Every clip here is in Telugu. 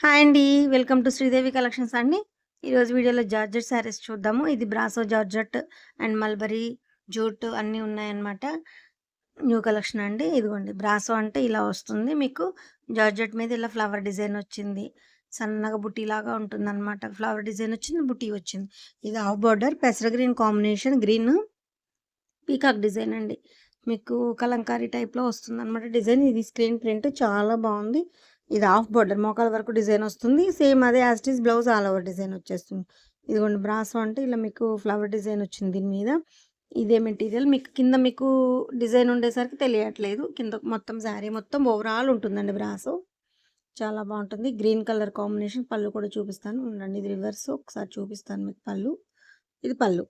హాయ్ అండి. వెల్కమ్ టు శ్రీదేవి కలెక్షన్స్ అండి. ఈరోజు వీడియోలో జార్జెట్ శారీస్ చూద్దాము. ఇది brasso georgette and mulberry jute అన్నీ ఉన్నాయన్నమాట. న్యూ కలెక్షన్ అండి. ఇదిగోండి బ్రాసో అంటే ఇలా వస్తుంది. మీకు జార్జెట్ మీద ఇలా ఫ్లవర్ డిజైన్ వచ్చింది. సన్నగా బుట్టీలాగా ఉంటుందన్నమాట. ఫ్లవర్ డిజైన్ వచ్చింది, బుట్టీ వచ్చింది. ఇది హాఫ్ బార్డర్ పెసర green combination, green peacock design అండి. మీకు కలంకారీ టైప్‌లో వస్తుందన్నమాట డిజైన్. ఇది స్క్రీన్ ప్రింట్ చాలా బావుంది. ఇది హాఫ్ బార్డర్ మోకాళ్ళ వరకు డిజైన్ వస్తుంది. సేమ్ అదే as it is blouse all over design వచ్చేస్తుంది. ఇదిగోండి బ్రాసో అంటే ఇలా మీకు ఫ్లవర్ డిజైన్ వచ్చింది దీని మీద. ఇదే మెటీరియల్ మీకు కింద మీకు డిజైన్ ఉండేసరికి తెలియట్లేదు. కింద మొత్తం శారీ మొత్తం ఓవరాల్ ఉంటుందండి బ్రాసో. చాలా బావుంటుంది. గ్రీన్ కలర్ కాంబినేషన్ పళ్ళు కూడా చూపిస్తాను. ఉండండి ఇది రివర్స్ ఒకసారి చూపిస్తాను మీకు పళ్ళు. ఇది పళ్ళు.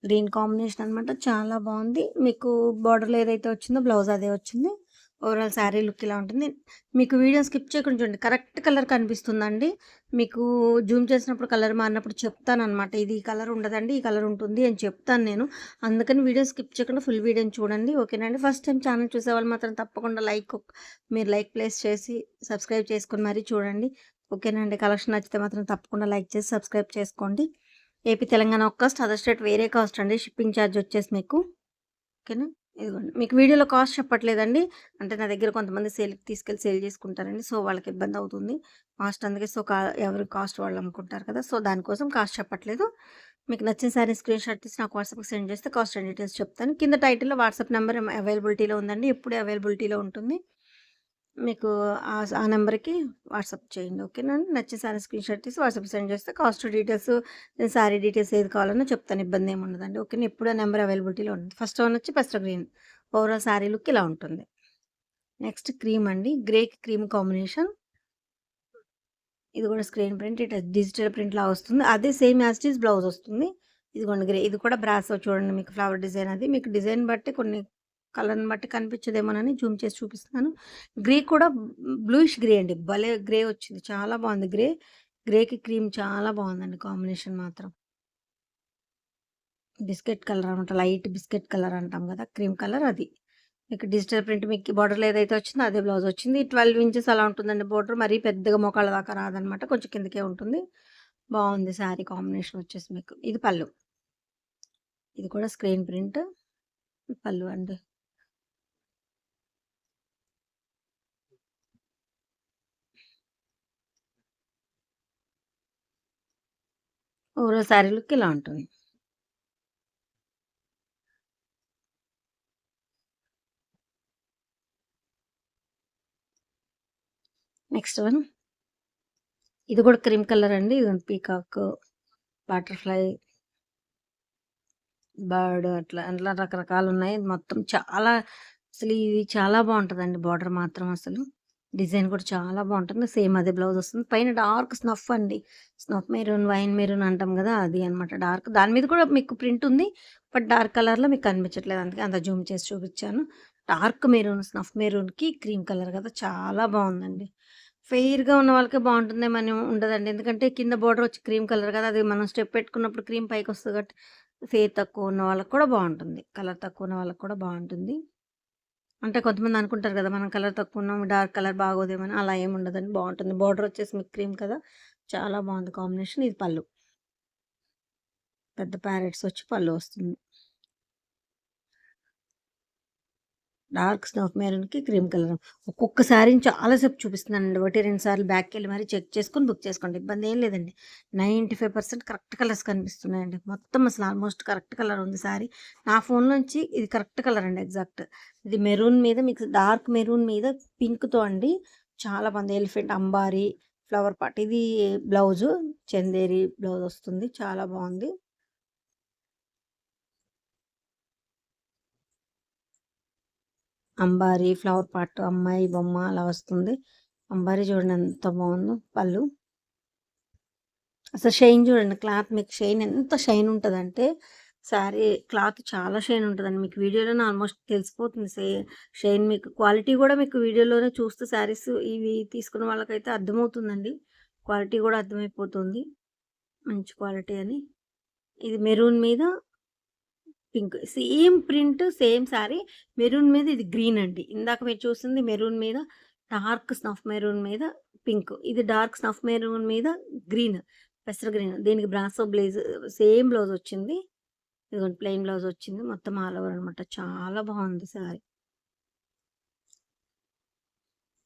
గ్రీన్ కాంబినేషన్ అనమాట. చాలా బావుంది. మీకు బార్డర్‌లో ఏదైతే వచ్చిందో బ్లౌజ్ అదే వచ్చింది. ఓవరాల్ శారీ లుక్ ఇలా ఉంటుంది. మీకు వీడియో స్కిప్ చేయకుండా చూడండి. కరెక్ట్ కలర్ కనిపిస్తుందండి. మీకు జూమ్ చేసినప్పుడు కలర్ మారినప్పుడు చెప్తాననమాట. ఇది ఈ కలర్ ఉండదండి, ఈ కలర్ ఉంటుంది అని చెప్తాను నేను. అందుకని వీడియో స్కిప్ చేయకుండా ఫుల్ వీడియోని చూడండి. ఓకేనా అండి. ఫస్ట్ టైం ఛానల్ చూసేవాళ్ళు మాత్రం తప్పకుండా మీరు లైక్ ప్లేస్ చేసి సబ్స్క్రైబ్ చేసుకొని మరీ చూడండి. ఓకేనా అండి. కలెక్షన్ నచ్చితే మాత్రం తప్పకుండా లైక్ చేసి సబ్స్క్రైబ్ చేసుకోండి. ఏపీ, తెలంగాణ ఒక కాస్ట్, అదర్ స్టేట్ వేరే కాస్ట్ అండి. షిప్పింగ్ ఛార్జ్ వచ్చేసి మీకు. ఓకేనా. ఇదిగోండి మీకు వీడియోలో కాస్ట్ చెప్పట్లేదండి. అంటే నా దగ్గర కొంతమంది సేల్‌కి తీసుకెళ్ళి సేల్ చేసుకుంటారండి. సో, వాళ్ళకి ఇబ్బంది అవుతుంది. కాస్ట్ అందుకే సో, ఎవరి కాస్ట్ వాళ్ళు అమ్ముకుంటారు కదా! సో, దానికోసం కాస్ట్ చెప్పట్లేదు. మీకు నచ్చిన శారీ స్క్రీన్‌షాట్ తీసి నాకు వాట్సాప్‌కి సెండ్ చేస్తే కాస్ట్ అండ్ డీటెయిల్స్ చెప్తాను. కింద టైటిల్‌లో వాట్సాప్ నెంబర్ అవైలబిలిటీలో ఉందండి. ఎప్పుడు అవైలబిలిటీలో ఉంటుంది. మీకు ఆ నెంబర్‌కి వాట్సాప్ చేయండి. ఓకేనండి. నచ్చిన శారీ స్క్రీన్‌షాట్ తీసి వాట్సాప్ సెండ్ చేస్తే కాస్ట్ డీటెయిల్స్, శారీ డీటెయిల్స్ ఏది కావాలన్నా చెప్తాను. ఇబ్బందేమి ఉండదండి. ఓకేనా. ఎప్పుడు ఆ నెంబర్ అవైలబిలిటీలో ఉంటుంది. ఫస్ట్ వన్ వచ్చి పెసర గ్రీన్. ఓవరాల్ శారీ లుక్ ఇలా ఉంటుంది. నెక్స్ట్ క్రీమ్ అండి. గ్రేకి క్రీమ్ కాంబినేషన్. ఇది కూడా స్క్రీన్ ప్రింట్. ఇటు డిజిటల్ ప్రింట్‌లా వస్తుంది. అదే same as it is blouse వస్తుంది. ఇదిగోండి గ్రే. ఇది కూడా బ్రాసో చూడండి మీకు ఫ్లవర్ డిజైన్ అది. మీకు డిజైన్ బట్టి కొన్ని కలర్‌ని బట్టి కనిపించదేమోనని జూమ్ చేసి చూపిస్తున్నాను. గ్రే కూడా బ్లూయిష్ గ్రే అండి. భలే గ్రే వచ్చింది. చాలా బాగుంది గ్రే. గ్రేకి క్రీమ్ చాలా బాగుందండి కాంబినేషన్ మాత్రం. బిస్కెట్ కలర్ అనమాట. లైట్ బిస్కెట్ కలర్ అంటాం కదా! క్రీమ్ కలర్ అది. మీకు డిజిటల్ ప్రింట్ మీకు బార్డర్‌లో ఏదైతే వచ్చిందో అదే బ్లౌజ్ వచ్చింది. 12 ఇంచెస్ అలా ఉంటుందండి బోర్డర్. మరీ పెద్దగా మోకాళ్ళ దాకా రాదనమాట. కొంచెం కిందకే ఉంటుంది. బావుంది శారీ కాంబినేషన్ వచ్చేసి మీకు. ఇది పళ్ళు. ఇది కూడా స్క్రీన్ ప్రింట్. పళ్ళు అండి. ఓవరాల్ శారీ లుక్ ఇలా ఉంటుంది. Next one. ఇది కూడా క్రీమ్ కలర్ అండి. ఇదిగోండి పీకాక్, బటర్‌ఫ్లై, బర్డ్ అట్లా అట్లా రకరకాలున్నాయి. మొత్తం చాలా అసలు ఇది చాలా బావుంటదండి బోర్డర్ మాత్రం అసలు. డిజైన్ కూడా చాలా బావుంటుంది. సేమ్ అదే బ్లౌజ్ వస్తుంది. పైన డార్క్ స్నఫ్ అండి. స్నఫ్ మెరూన్, వైన్ మెరూన్ అంటాం గదా! అది అనమాట డార్క్. దాని మీద కూడా మీకు ప్రింట్ ఉంది. బట్ డార్క్ కలర్‌లో మీకు కనిపించట్లేదు. అందుకే అంత జూమ్ చేసి చూపిచ్చాను. డార్క్ మెరూన్, స్నఫ్ మెరూన్‌కి క్రీమ్ కలర్ కదా! చాలా బావుందండి. ఫెయిర్‌గా ఉన్న వాళ్ళకే బావుంటుందేమని ఉండదండి. ఎందుకంటే కింద బోర్డర్ వచ్చి క్రీమ్ కలర్ కదా! అది మనం స్టెప్ పెట్టుకున్నప్పుడు క్రీమ్ పైకొస్తది కాబట్టి ఫెయిర్ తక్కువ ఉన్న వాళ్ళకి కూడా బావుంటుంది. కలర్ తక్కువ ఉన్న వాళ్ళకి కూడా బావుంటుంది. అంటే కొంతమంది అనుకుంటారు కదా! మనం కలర్ తక్కువున్నాం, డార్క్ కలర్ బాగోదేమో అలా ఏమి ఉండదండి. బావుంటుంది. బోర్డర్ వచ్చేసి మీకు క్రీమ్ కదా! చాలా బావుంది కాంబినేషన్. ఇది పళ్ళు. పెద్ద ప్యారెట్స్ వచ్చి పళ్ళు వస్తుంది. డార్క్ స్నఫ్ మెరూన్‌కి క్రీమ్ కలర్. ఒక్కొక్క శారీని చాలా సేపు చూపిస్తున్నానండి. 1, 2 సార్లు బ్యాక్‌కెళ్ళి మరీ చెక్ చేసుకొని బుక్ చేసుకోండి. ఇబ్బందేం లేదండి. 95% కరెక్ట్ కలర్స్ కనిపిస్తున్నాయండి. మొత్తం అసలు ఆల్మోస్ట్ కరెక్ట్ కలర్ ఉంది శారీ. నా ఫోన్‌లోంచి ఇది కరెక్ట్ కలర్ అండి ఎగ్జాక్ట్. ఇది మెరూన్ మీద మీకు డార్క్ మెరూన్ మీద పింక్‌తో అండి చాలా బాగుంది. ఎలిఫెంట్ అంబారీ ఫ్లవర్ పార్ట్. ఇది బ్లౌజు చందేరి బ్లౌజ్ వస్తుంది. చాలా బాగుంది. అంబారీ ఫ్లవర్ పార్ట్ అమ్మాయి బొమ్మ అలా వస్తుంది. అంబారీ చూడండి ఎంత బాగుందో పళ్ళు. అసలు షైన్ చూడండి క్లాత్ మీకు షైన్ ఎంత షైన్ ఉంటదంటే శారీ క్లాత్ చాలా షైన్ ఉంటదండి. మీకు వీడియోలోనే ఆల్మోస్ట్ తెలిసిపోతుంది. షైన్ మీకు క్వాలిటీ కూడా మీకు వీడియోలోనే చూస్తే శారీస్ ఇవి తీసుకున్న వాళ్ళకైతే అర్థమవుతుందండి. క్వాలిటీ కూడా అర్థమైపోతుంది. మంచి క్వాలిటీ అని. ఇది మెరూన్ మీద pink. Same print, same sari. Maroon మీద ఇది గ్రీన్ అండి. ఇందాక మీరు చూసింది మెరూన్ మీద డార్క్ స్నఫ్ మెరూన్ మీద పింక్. ఇది డార్క్ స్నఫ్ మెరూన్ మీద గ్రీన్, పెసర గ్రీన్. దీనికి బ్రాసో బ్లేజ్ సేమ్ బ్లౌజ్ వచ్చింది. ఇదిగోండి ప్లెయిన్ బ్లౌజ్ వచ్చింది. మొత్తం ఆల్ ఓవర్ అనమాట. చాలా బాగుంది శారీ.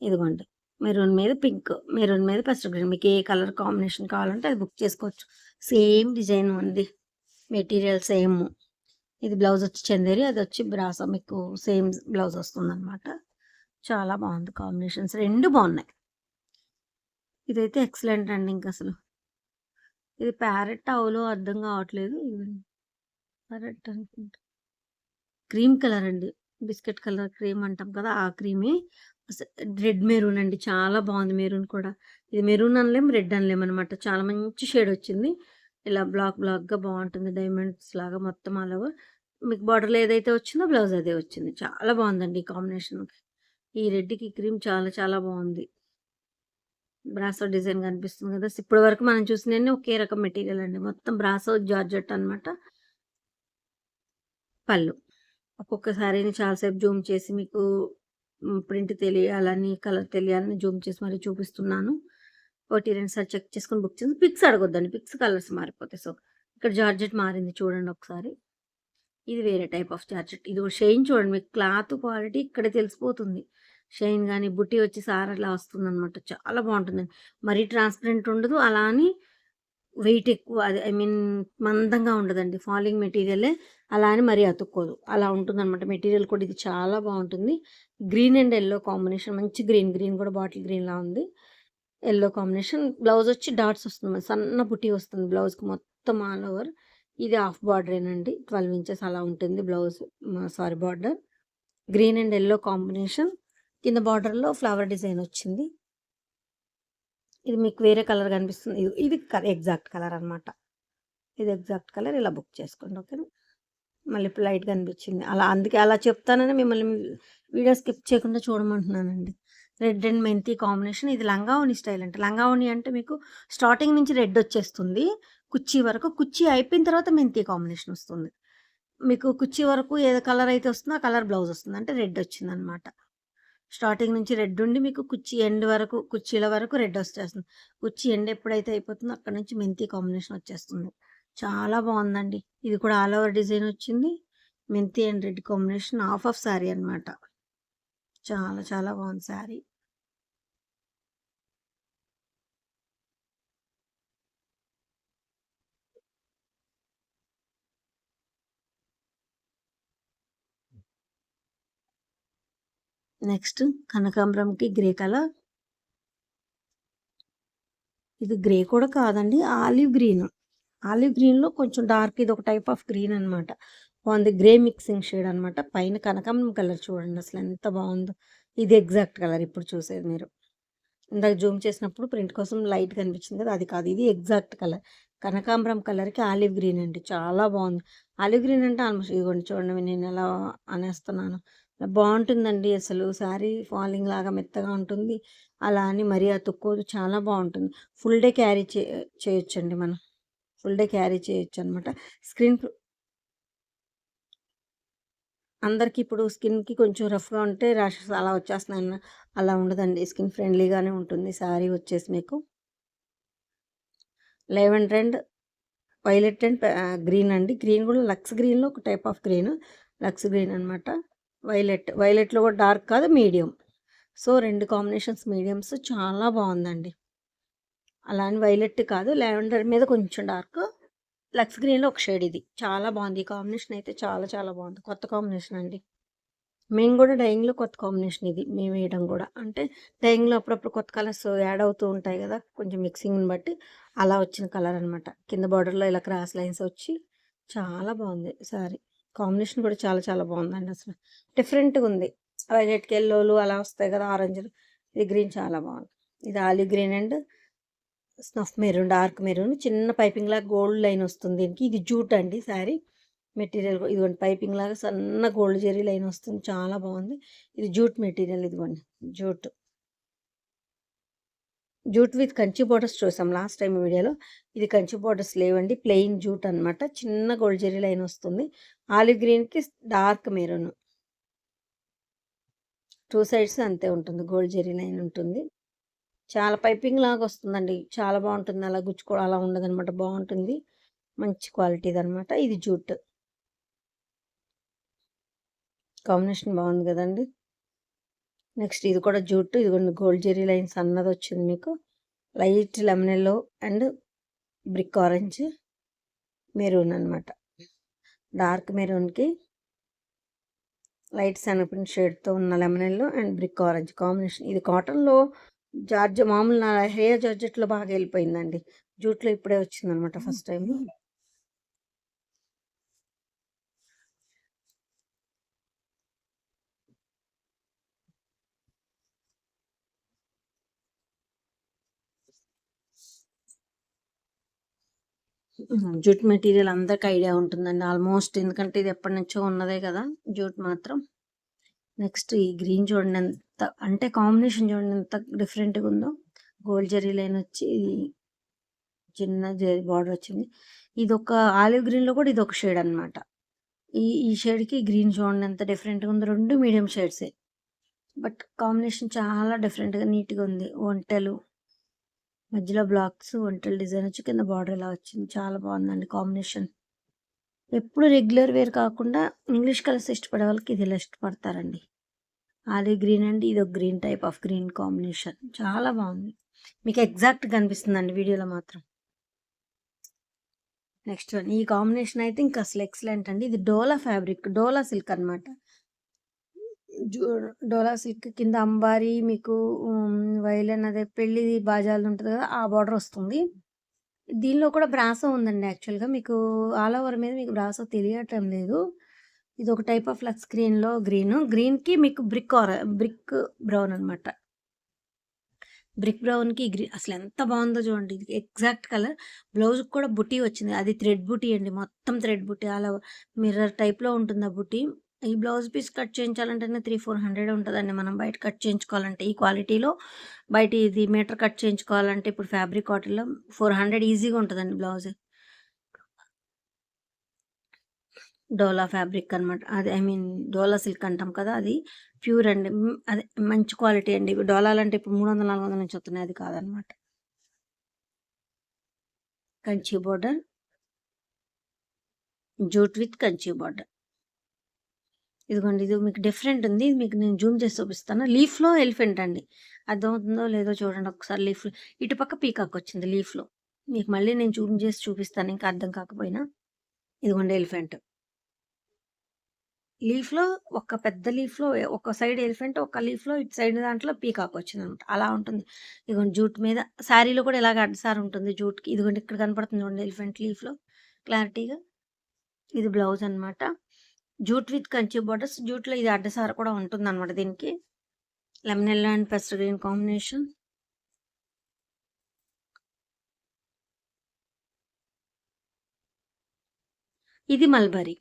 ఇదిగోండి మెరూన్ మీద పింక్, మెరూన్ మీద పెసర గ్రీన్. మీకు ఏ కలర్ కాంబినేషన్ కావాలంటే అది బుక్ చేసుకోవచ్చు. సేమ్ డిజైన్ ఉంది, మెటీరియల్ సేమ్. ఇది బ్లౌజ్ వచ్చి చందేరి, అది వచ్చి బ్రాసో. మీకు సేమ్ బ్లౌజ్ వస్తుంది అనమాట. చాలా బాగుంది కాంబినేషన్స్, రెండు బాగున్నాయి. ఇదైతే ఎక్సలెంట్ అండి. ఇంక అసలు ఇది ప్యారెట్ అవులో అర్థం కావట్లేదు. ప్యారెట్ అనుకుంటా, క్రీమ్ కలర్ అండి, బిస్కెట్ కలర్ క్రీమ్ అంటాం కదా, ఆ క్రీమే. రెడ్ మెరూన్ అండి, చాలా బాగుంది. మెరూన్ కూడా, ఇది మెరూన్ అనలేం, రెడ్ అనలేం అనమాట. చాలా మంచి షేడ్ వచ్చింది. ఇలా బ్లాక్ బ్లాక్గా బాగుంటుంది, డైమండ్స్ లాగా మొత్తం ఆల్ ఓవర్. మీకు బార్డర్లో ఏదైతే వచ్చిందో బ్లౌజ్ అదే వచ్చింది. చాలా బాగుందండి ఈ కాంబినేషన్. ఈ రెడ్కి క్రీమ్ చాలా చాలా బాగుంది. బ్రాసో డిజైన్ కనిపిస్తుంది కదా. ఇప్పటి వరకు మనం చూసినవన్నీ ఒకే రకం మెటీరియల్ అండి. మొత్తం బ్రాసో జార్జెట్ అనమాట. పళ్ళు ఒక్కొక్క శారీని చాలాసేపు జూమ్ చేసి మీకు ప్రింట్ తెలియాలని, కలర్ తెలియాలని జూమ్ చేసి మరీ చూపిస్తున్నాను. ఒకటి రెండు సార్లు చెక్ చేసుకొని బుక్ చేసి, పిక్స్ అడగొద్దండి, పిక్స్ కలర్స్ మారిపోతాయి. సో ఇక్కడ జార్జెట్ మారింది చూడండి ఒకసారి. ఇది వేరే టైప్ ఆఫ్ జార్జెట్. ఇది షైన్ చూడండి, మీకు క్లాత్ క్వాలిటీ ఇక్కడే తెలిసిపోతుంది. షైన్ కానీ బుట్టి వచ్చి సారలా వస్తుందనమాట. చాలా బాగుంటుందండి. మరీ ట్రాన్స్పరెంట్ ఉండదు, అలా అని వెయిట్ ఎక్కువ, అది ఐ మీన్ మందంగా ఉండదండి. ఫాలింగ్ మెటీరియలే, అలా అని మరీ అతుక్కోదు, అలా ఉంటుందన్నమాట. మెటీరియల్ కూడా ఇది చాలా బాగుంటుంది. గ్రీన్ అండ్ ఎల్లో కాంబినేషన్, మంచి గ్రీన్. గ్రీన్ కూడా బాటిల్ గ్రీన్లా ఉంది. Yellow combination. బ్లౌజ్ వచ్చి డాట్స్ వస్తుంది, సన్న బుట్టి వస్తుంది బ్లౌజ్కి మొత్తం ఆల్ ఓవర్. ఇది హాఫ్ బార్డరేనండి, 12 ఇంచెస్ అలా ఉంటుంది blouse, sorry border. Green and yellow combination. కింద బార్డర్లో ఫ్లవర్ డిజైన్ వచ్చింది. ఇది మీకు వేరే కలర్ కనిపిస్తుంది, ఇది ఎగ్జాక్ట్ కలర్ అనమాట. ఇది ఎగ్జాక్ట్ కలర్. ఇలా బుక్ చేసుకోండి, ఓకేనా. మళ్ళీ ఇప్పుడు లైట్గా అనిపించింది అలా, అందుకే అలా చెప్తానని మిమ్మల్ని వీడియో స్కిప్ చేయకుండా చూడమంటున్నానండి. రెడ్ అండ్ మెంతి కాంబినేషన్. ఇది లంగావోని స్టైల్ అంటే, లంగావోని అంటే మీకు స్టార్టింగ్ నుంచి రెడ్ వచ్చేస్తుంది కుర్చీ వరకు. కుర్చీ అయిపోయిన తర్వాత మెంతి కాంబినేషన్ వస్తుంది. మీకు కుర్చీ వరకు ఏ కలర్ అయితే వస్తుందో ఆ కలర్ బ్లౌజ్ వస్తుంది, అంటే రెడ్ వచ్చింది అనమాట. స్టార్టింగ్ నుంచి రెడ్ ఉండి మీకు కుర్చీ ఎండ్ వరకు, కుర్చీల వరకు రెడ్ వచ్చేస్తుంది. కుర్చీ ఎండ్ ఎప్పుడైతే అయిపోతుందో అక్కడ నుంచి మెంతి కాంబినేషన్ వచ్చేస్తుంది. చాలా బాగుందండి. ఇది కూడా ఆల్ ఓవర్ డిజైన్ వచ్చింది. మెంతి and red combination, half of sari అనమాట. చాలా చాలా బాగుంది శారీ. నెక్స్ట్ కనకాంబరంకి గ్రే కలర్. ఇది గ్రే కూడా కాదండి, ఆలివ్ గ్రీన్. ఆలివ్ గ్రీన్లో కొంచెం డార్క్, ఇది ఒక టైప్ ఆఫ్ గ్రీన్ అనమాట. బాగుంది, గ్రే మిక్సింగ్ షేడ్ అనమాట. పైన కనకాంబరం కలర్ చూడండి అసలు ఎంత బాగుందో. ఇది ఎగ్జాక్ట్ కలర్ ఇప్పుడు చూసేది మీరు. ఇందాక జూమ్ చేసినప్పుడు ప్రింట్ కోసం లైట్ కనిపించింది కదా, అది కాదు, ఇది ఎగ్జాక్ట్ కలర్. కనకాంబరం కలర్కి ఆలివ్ గ్రీన్ అండి, చాలా బాగుంది. ఆలివ్ గ్రీన్ అంటే ఆల్మోస్ట్ ఇదిగోండి చూడండి, నేను ఎలా అనేస్తున్నాను. బాగుంటుందండి అసలు. శారీ ఫాలింగ్ లాగా మెత్తగా ఉంటుంది, అలా అని మరీ అతుక్కోదు, చాలా బాగుంటుంది. ఫుల్ డే క్యారీ చేయొచ్చండి మనం, ఫుల్ డే క్యారీ చేయొచ్చు అనమాట. స్క్రీన్ అందరికీ ఇప్పుడు స్కిన్కి కొంచెం రఫ్గా ఉంటే ర్యాషెస్ అలా వచ్చేస్తున్నాయి, అలా ఉండదండి. స్కిన్ ఫ్రెండ్లీగానే ఉంటుంది శారీ వచ్చేసి. మీకు lavender and violet and green అండి. గ్రీన్ కూడా లక్స్ గ్రీన్లో ఒక type of green, lux green అనమాట. వైలెట్లో కూడా డార్క్ కాదు, మీడియం. సో రెండు కాంబినేషన్స్ మీడియమ్స్, చాలా బాగుందండి. అలా అని వైలెట్ కాదు, లెవెండర్ మీద కొంచెం డార్క్, లక్స్ గ్రీన్లో ఒక షేడ్. ఇది చాలా బాగుంది. ఈ కాంబినేషన్ అయితే చాలా చాలా బాగుంది, కొత్త కాంబినేషన్ అండి. మేము కూడా డైయింగ్లో కొత్త కాంబినేషన్ ఇది మేము వేయడం కూడా, అంటే డైయింగ్లో అప్పుడప్పుడు కొత్త కలర్స్ యాడ్ అవుతూ ఉంటాయి కదా, కొంచెం మిక్సింగ్ని బట్టి అలా వచ్చిన కలర్ అనమాట. కింద బార్డర్లో ఇలా క్రాస్ లైన్స్ వచ్చి చాలా బాగుంది సారీ. కాంబినేషన్ కూడా చాలా చాలా బాగుందండి అసలు, డిఫరెంట్గా ఉంది. వైలెట్కి ఎల్లోలు అలా వస్తాయి కదా, ఆరెంజ్లు. ఇది గ్రీన్ చాలా బాగుంది. ఇది olive green and snuff maroon, dark maroon. చిన్న పైపింగ్ లాగా గోల్డ్ లైన్ వస్తుంది దీనికి. ఇది జూట్ అండి శారీ మెటీరియల్. ఇదిగోండి పైపింగ్ లాగా సన్న గోల్డ్ జెరీ లైన్ వస్తుంది, చాలా బాగుంది. ఇది జూట్ మెటీరియల్, ఇదిగోండి jute. Jute with Kanchi borders చూసాం లాస్ట్ టైం వీడియోలో. ఇది కంచి బోర్డర్స్ లేవండి, ప్లెయిన్ జూట్ అనమాట. చిన్న గోల్డ్ జెరీ లైన్ వస్తుంది. ఆలివ్ గ్రీన్కి డార్క్ మెరూన్, టూ సైడ్స్ అంతే ఉంటుంది, గోల్డ్ జెరీ లైన్ ఉంటుంది. చాలా పైపింగ్ లాగా వస్తుందండి. చాలా బాగుంటుంది. అలా గుచ్చుకోవడం అలా ఉండదనమాట. బాగుంటుంది. మంచి క్వాలిటీదనమాట. ఇది జూట్. కాంబినేషన్ బాగుంది కదండి. నెక్స్ట్ ఇది కూడా జూట్. ఇదిగోండి గోల్డ్ జెరీ లైన్స్ అన్నది వచ్చింది మీకు. Light lemon yellow and brick orange, maroon అనమాట. డార్క్ మెరూన్కి లైట్ సనపిండి షేడ్తో ఉన్న lemon yellow and brick orange combination. ఇది కాటన్లో మామూలు నా హెయిర్ జార్జెట్లో బాగా వెళ్ళిపోయిందండి. జూట్లో ఇప్పుడే వచ్చిందనమాట ఫస్ట్ టైం. జూట్ మెటీరియల్ అందరికి ఐడియా ఉంటుందండి ఆల్మోస్ట్, ఎందుకంటే ఇది ఎప్పటి నుంచో ఉన్నదే కదా జూట్ మాత్రం. నెక్స్ట్ ఈ గ్రీన్ చూడండి ఎంత, అంటే కాంబినేషన్ చూడండి ఎంత డిఫరెంట్గా ఉందో. గోల్డ్ జరీ లైన్ వచ్చి చిన్న జరీ బార్డర్ వచ్చింది. ఇది ఒక ఆలివ్ గ్రీన్లో కూడా ఇది ఒక షేడ్ అనమాట. ఈ షేడ్కి గ్రీన్ చూడండి ఎంత డిఫరెంట్గా ఉందో. రెండు మీడియం షేడ్సే, బట్ కాంబినేషన్ చాలా డిఫరెంట్గా నీట్గా ఉంది. ఒంటెలు మధ్యలో బ్లాక్స్, ఒంటెలు డిజైన్ వచ్చి కింద బార్డర్ ఇలా వచ్చింది. చాలా బాగుందండి కాంబినేషన్. ఎప్పుడు రెగ్యులర్ వేర్ కాకుండా ఇంగ్లీష్ కలర్స్ ఇష్టపడే వాళ్ళకి ఇది ఇలా ఇష్టపడతారండి. ఆలివ్ గ్రీన్ అండి, ఇది ఒక green type of green combination. చాలా బాగుంది. మీకు ఎగ్జాక్ట్గా కనిపిస్తుందండి వీడియోలో మాత్రం. నెక్స్ట్ వన్, ఈ కాంబినేషన్ అయితే ఇంకా అసలు ఎక్సలెంట్ అండి. ఇది డోలా ఫ్యాబ్రిక్, డోలా సిల్క్ అనమాట. డోలా సిల్క్ కింద అంబారీ మీకు వైలెన్ అదే పెళ్ళి బాజాలు ఉంటుంది కదా, ఆ బార్డర్ వస్తుంది. దీనిలో కూడా బ్రాసో ఉందండి. యాక్చువల్గా మీకు ఆల్ ఓవర్ మీద మీకు బ్రాసో తెలియటం లేదు. ఇది ఒక టైప్ ఆఫ్ లక్స్ గ్రీన్లో గ్రీన్కి మీకు బ్రిక్ బ్రౌన్ అనమాట. బ్రిక్ బ్రౌన్కి గ్రీన్ అసలు ఎంత బాగుందో చూడండి. ఇది ఎగ్జాక్ట్ కలర్. బ్లౌజ్కి కూడా బుటీ వచ్చింది. అది థ్రెడ్ బుటీ అండి, మొత్తం థ్రెడ్ బుటీ. అలా మిర్రర్ టైప్లో ఉంటుంది ఆ బుటీ. ఈ బ్లౌజ్ పీస్ కట్ చేయించాలంటేనే 300-400 ఉంటుందండి. మనం బయట కట్ చేయించుకోవాలంటే ఈ క్వాలిటీలో బయట ఇది మీటర్ కట్ చేయించుకోవాలంటే ఇప్పుడు ఫ్యాబ్రిక్ కాటన్లో 400 ఈజీగా ఉంటుందండి బ్లౌజ్. డోలా ఫ్యాబ్రిక్ అనమాట. అది ఐ మీన్ డోలా సిల్క్ అంటాం కదా, అది ప్యూర్ అండి. అదే మంచి క్వాలిటీ అండి. డోలాలు అంటే ఇప్పుడు 300-400 నుంచి వస్తున్నాయి, అది కాదనమాట. Kanchi border, jute with Kanchi border. ఇదిగోండి, ఇది మీకు డిఫరెంట్ ఉంది. ఇది మీకు నేను జూమ్ చేసి చూపిస్తాను. లీఫ్లో ఎలిఫెంట్ అండి. అర్థమవుతుందో లేదో చూడండి ఒకసారి. లీఫ్లో ఇటుపక్క పీకాక్ వచ్చింది లీఫ్లో. మీకు మళ్ళీ నేను జూమ్ చేసి చూపిస్తాను ఇంకా అర్థం కాకపోయినా. ఇదిగోండి ఎలిఫెంట్. లీఫ్లో ఒక పెద్ద లీఫ్లో ఒక సైడ్ ఎలిఫెంట్, ఒక లీఫ్లో ఇటు సైడ్ దాంట్లో పీకాక్ వచ్చిందనమాట. అలా ఉంటుంది. ఇదిగోండి జూట్ మీద శారీలో కూడా ఇలాగ అడ్డసారి ఉంటుంది జూట్కి. ఇదిగోండి ఇక్కడ కనపడుతుంది చూడండి ఎలిఫెంట్ లీఫ్లో క్లారిటీగా. ఇది బ్లౌజ్ అనమాట. Jute with Kanchi borders. జూట్లో ఇది అడ్డసార కూడా ఉంటుంది అనమాట దీనికి. Lemon yellow and pastel green combination. ఇది మల్బరీ.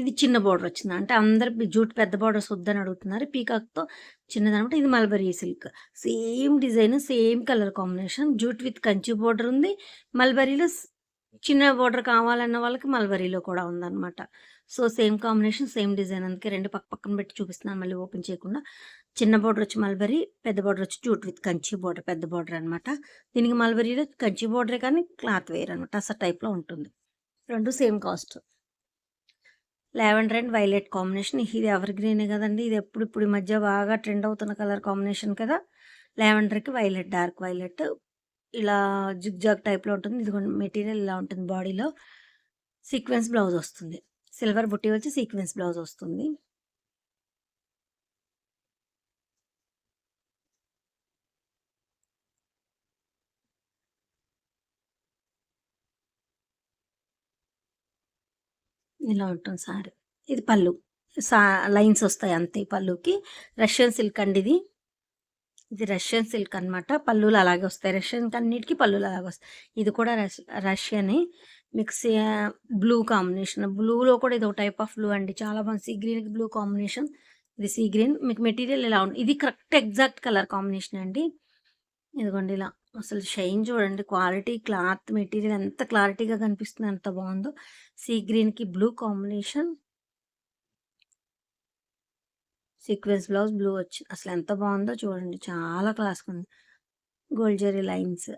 ఇది చిన్న బోర్డర్ వచ్చింది. అంటే అందరు జూట్ పెద్ద బోర్డర్స్ వద్దని అడుగుతున్నారు. పీకాక్తో చిన్నదనమాట. ఇది mulberry silk. Same design, same colour combination. Jute with Kanchi border ఉంది. మల్బరీలో చిన్న బోర్డర్ కావాలన్న వాళ్ళకి మల్బరీలో కూడా ఉందన్నమాట. So same combination, same design. అందుకే రెండు పక్క పక్కన పెట్టి చూపిస్తున్నాను మళ్ళీ ఓపెన్ చేయకుండా. చిన్న బోర్డర్ వచ్చి మల్బరీ, పెద్ద బోర్డర్ వచ్చి జూట్ విత్ కంచి బోర్డర్, పెద్ద బోర్డర్ అనమాట. దీనికి మల్బరీలో కంచి బోర్డరే కానీ క్లాత్ వేర్ అనమాట. అసలు టైప్లో ఉంటుంది. రెండు same cost. Lavender and violet combination. ఇది ఎవర్ గ్రీనే కదండి. ఇది ఇప్పుడు ఈ మధ్య బాగా ట్రెండ్ అవుతున్న కలర్ కాంబినేషన్ కదా. లావెండర్కి వైలెట్, డార్క్ వైలెట్ ఇలా జిగ్జాగ్ టైప్లో ఉంటుంది. ఇది మెటీరియల్ ఇలా ఉంటుంది. బాడీలో సీక్వెన్స్ బ్లౌజ్ వస్తుంది. సిల్వర్ బుట్టి వచ్చి సీక్వెన్స్ బ్లౌజ్ వస్తుంది. ఇలా ఉంటుంది సారీ. ఇది పళ్ళు. లైన్స్ వస్తాయి అంతే పళ్ళుకి. రష్యన్ సిల్క్ అండి ఇది. ఇది రష్యన్ సిల్క్ అనమాట. పళ్ళులు అలాగే వస్తాయి. రష్యన్ అన్నిటికీ పళ్ళులు అలాగే వస్తాయి. ఇది కూడా రష్యనే. Mix blue combination. బ్లూలో కూడా ఇది ఒక టైప్ ఆఫ్ బ్లూ అండి. చాలా బాగుంది. సీ గ్రీన్కి బ్లూ కాంబినేషన్. ఇది సీ గ్రీన్. మీకు మెటీరియల్ ఇలా ఉంది. ఇది కరెక్ట్ ఎగ్జాక్ట్ కలర్ కాంబినేషన్ అండి. ఇదిగోండి ఇలా అసలు షైన్ చూడండి. క్వాలిటీ క్లాత్ మెటీరియల్ ఎంత క్లారిటీగా కనిపిస్తుంది, ఎంత బాగుందో. సీ గ్రీన్కి blue combination. Sequence blouse blue వచ్చి అసలు ఎంత బాగుందో చూడండి. చాలా క్లాస్గా ఉంది. Gold zari lines.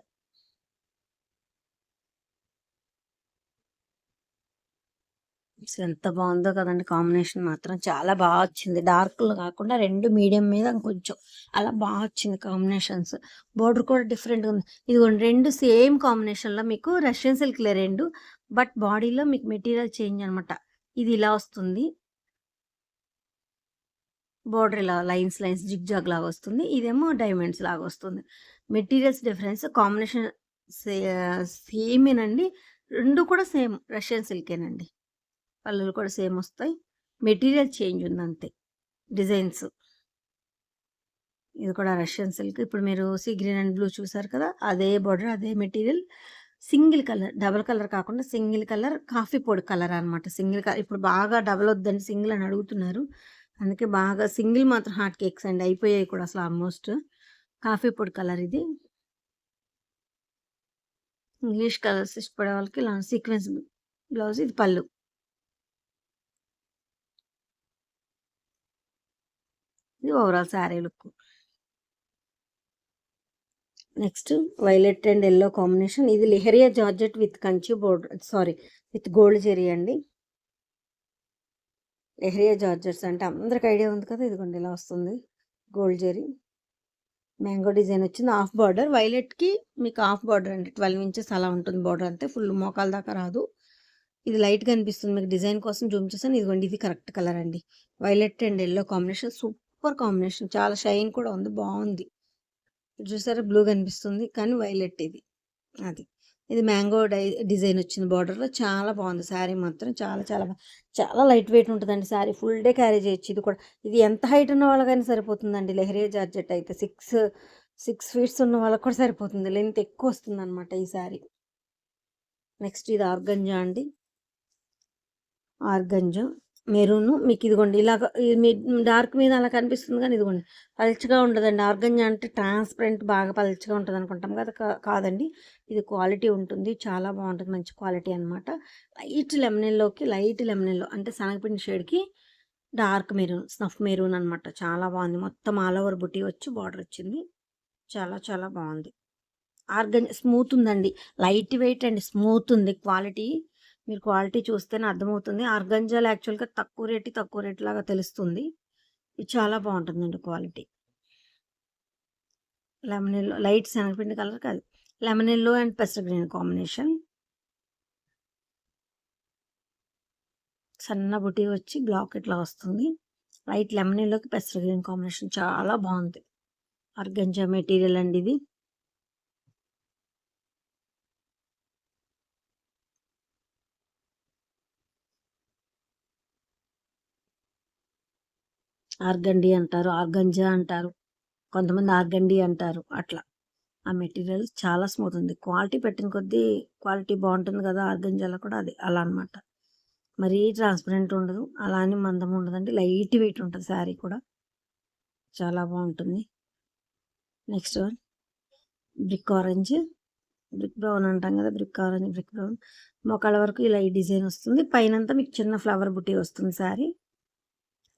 ఎంత బాగుందో కదండి కాంబినేషన్, మాత్రం చాలా బాగా వచ్చింది. డార్క్లో కాకుండా 2 మీడియం మీద కొంచెం అలా బాగా వచ్చింది కాంబినేషన్స్. బోర్డర్ కూడా డిఫరెంట్గా ఉంది. ఇదిగోండి 2 సేమ్ కాంబినేషన్లో మీకు రష్యన్ సిల్క్లే 2, బట్ బాడీలో మీకు మెటీరియల్ చేంజ్ అనమాట. ఇది ఇలా వస్తుంది, బోర్డర్ ఇలా లైన్స్ లైన్స్ జిగ్ జాగ్ లాగా వస్తుంది. ఇదేమో డైమండ్స్ లాగా వస్తుంది. Materials difference, combination సేమేనండి. 2 కూడా సేమ్ రష్యన్ సిల్కేనండి. పళ్ళులు కూడా సేమ్ వస్తాయి. మెటీరియల్ చేంజ్ ఉంది అంతే. డిజైన్స్, ఇది కూడా రష్యన్ సిల్క్. ఇప్పుడు మీరు సీ గ్రీన్ అండ్ బ్లూ చూసారు కదా, అదే బార్డర్ అదే material. Single colour, double colour కాకుండా సింగిల్ కలర్, కాఫీ పొడి కలర్ అనమాట. సింగిల్ కలర్ ఇప్పుడు బాగా డబుల్ వద్దండి సింగిల్ అని అడుగుతున్నారు, అందుకే బాగా సింగిల్ మాత్రం హాట్ కేక్స్ అండి, అయిపోయాయి కూడా అసలు ఆల్మోస్ట్. కాఫీ పొడి కలర్ ఇది. ఇంగ్లీష్ కలర్స్ ఇష్టపడే వాళ్ళకి ఇలా సీక్వెన్స్ బ్లౌజ్, ఇది పళ్ళు. ఇది overall sari look. Next violet and yellow combination. ఇది leheriya georgette with Kanchi border, sari with gold zari అండి. లెహరియా జార్జెట్స్ అంటే అందరికి ఐడియా ఉంది కదా, ఇదిగోండి ఇలా వస్తుంది గోల్డ్ జెరీ. మ్యాంగో డిజైన్ వచ్చింది. హాఫ్ బార్డర్ వైలెట్కి మీకు హాఫ్ బార్డర్ అండి, 12 ఇంచెస్ అలా ఉంటుంది బార్డర్, అంతే. ఫుల్ మోకాల దాకా రాదు. ఇది లైట్గా అనిపిస్తుంది మీకు, డిజైన్ కోసం జూమ్ చేశాను. ఇదిగోండి ఇది కరెక్ట్ కలర్ అండి. Violet and yellow combination, super combination, చాలా షైన్ కూడా ఉంది, బాగుంది. చూసారా బ్లూ కనిపిస్తుంది కానీ వైలెట్ ఇది. అది ఇది మ్యాంగో డిజైన్ వచ్చింది బార్డర్లో, చాలా బాగుంది శారీ మాత్రం. చాలా చాలా చాలా లైట్ వెయిట్ ఉంటుందండి శారీ, ఫుల్ డే క్యారీ చేయొచ్చు. ఇది కూడా ఇది ఎంత హైట్ ఉన్న వాళ్ళకైనా సరిపోతుందండి. లెహరియా జార్జెట్ అయితే 6 ఫీట్స్ ఉన్న వాళ్ళకి కూడా సరిపోతుంది, లెంత్ ఎక్కువ వస్తుంది అనమాట ఈ శారీ. నెక్స్ట్ ఇది ఆర్గంజా అండి. ఆర్గంజా మెరూన్ మీకు, ఇదిగోండి ఇలాగ మీ డార్క్ మీద అలా కనిపిస్తుంది కానీ ఇదిగోండి పల్చగా ఉండదండి. ఆర్గంజా అంటే ట్రాన్స్పరెంట్ బాగా పల్చగా ఉంటుంది అనుకుంటాం కదా, కాదండి. ఇది క్వాలిటీ ఉంటుంది, చాలా బాగుంటుంది, మంచి క్వాలిటీ అనమాట. లైట్ లెమనెల్లో అంటే శనగపిండి షేడ్కి డార్క్ మెరూన్, స్నఫ్ మెరూన్ అనమాట. చాలా బాగుంది, మొత్తం ఆల్ ఓవర్ బుటీ వచ్చి బార్డర్ వచ్చింది. చాలా చాలా బాగుంది. ఆర్గంజా స్మూత్ ఉందండి, లైట్ వెయిట్ అండ్ స్మూత్ ఉంది. క్వాలిటీ మీరు క్వాలిటీ చూస్తేనే అర్థమవుతుంది. ఆర్గంజాలో యాక్చువల్గా తక్కువ రేట్ లాగా తెలుస్తుంది. ఇది చాలా బాగుంటుందండి క్వాలిటీ. లెమన్ ఎల్లో, లైట్ శనగపిండి కలర్ కాదు, లెమన్ ఎల్లో అండ్ పెసర్ గ్రీన్ కాంబినేషన్. సన్న బుటీ వచ్చి బ్లాక్ ఇట్లా వస్తుంది. లైట్ లెమన్ ఎల్లోకి పెసర్ గ్రీన్ కాంబినేషన్, చాలా బాగుంది. ఆర్గంజా మెటీరియల్ అండి ఇది. ఆర్గండి అంటారు, ఆర్గంజా అంటారు, కొంతమంది ఆర్గండి అంటారు, అట్లా. ఆ మెటీరియల్ చాలా స్మూత్ ఉంది. క్వాలిటీ పెట్టిన కొద్దీ క్వాలిటీ బాగుంటుంది కదా, ఆర్గంజాలో కూడా అది అలా అనమాట. మరీ ట్రాన్స్పరెంట్ ఉండదు, అలా అని మందం ఉండదండి, లైట్ వెయిట్ ఉంటుంది శారీ కూడా, చాలా బాగుంటుంది. Next one brick orange, brick brown అంటాం కదా, బ్రిక్ ఆరెంజ్, బ్రిక్ బ్రౌన్. మోకాళ్ళ వరకు ఇలా ఈ డిజైన్ వస్తుంది, పైనంతా మీకు చిన్న ఫ్లవర్ బుట్టి వస్తుంది శారీ.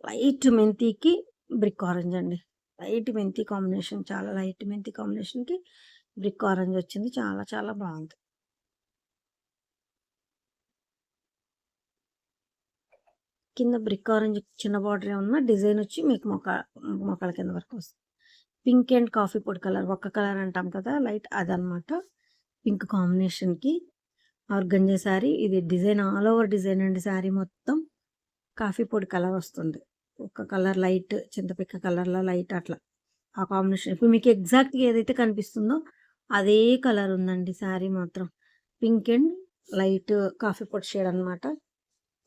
లైట్ మెంతికి బ్రిక్ ఆరెంజ్ అండి, లైట్ మెంతి కాంబినేషన్, చాలా లైట్ మెంతి కాంబినేషన్కి బ్రిక్ ఆరెంజ్ వచ్చింది, చాలా చాలా బాగుంది. కింద బ్రిక్ ఆరెంజ్ చిన్న బార్డర్ ఉన్న డిజైన్ వచ్చి మీకు మొక్కల కింద వరకు వస్తుంది. పింక్ అండ్ కాఫీ పొడి కలర్, ఒక్క కలర్ అంటాం కదా లైట్, అదనమాట. పింక్ కాంబినేషన్కి ఆర్గంజా శారీ. ఇది డిజైన్ ఆల్ ఓవర్ డిజైన్ అండి, శారీ మొత్తం కాఫీ పొడి కలర్ వస్తుంది. ఒక కలర్ లైట్ చింతపిక్క కలర్లో లైట్ అట్లా ఆ కాంబినేషన్. ఇప్పుడు మీకు ఎగ్జాక్ట్గా ఏదైతే కనిపిస్తుందో అదే కలర్ ఉందండి శారీ మాత్రం, పింక్ అండ్ లైట్ కాఫీ పొడి షేడ్ అనమాట.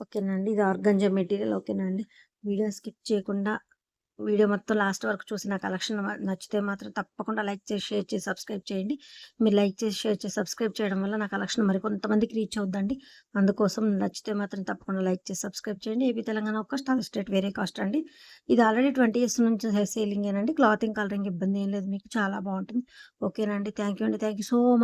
ఓకేనండి, ఇది ఆర్గంజా మెటీరియల్. ఓకేనండి, వీడియో స్కిప్ చేయకుండా వీడియో మొత్తం లాస్ట్ వరకు చూసి నా కలెక్షన్ నచ్చితే మాత్రం తప్పకుండా లైక్ చేసి షేర్ చేసి సబ్స్క్రైబ్ చేయండి. మీరు లైక్ చేసి షేర్ చేసి సబ్స్క్రైబ్ చేయడం వల్ల నా కలెక్షన్ మరికొంతమందికి రీచ్ అవుద్దండి. అందుకోసం నచ్చితే మాత్రం తప్పకుండా లైక్ చేసి సబ్స్క్రైబ్ చేయండి. ఏపీ తెలంగాణ ఒక కాస్ట్, స్టేట్ వేరే కాస్ట్ అండి. ఇది ఆల్రెడీ 20 ఇయర్స్ నుంచి సేలింగ్ ఏనండి. క్లాతింగ్ కలరింగ్ ఇబ్బంది ఏం లేదు, మీకు చాలా బాగుంటుంది. ఓకేనండి, థ్యాంక్ యూ అండి, థ్యాంక్ యూ సో మచ్.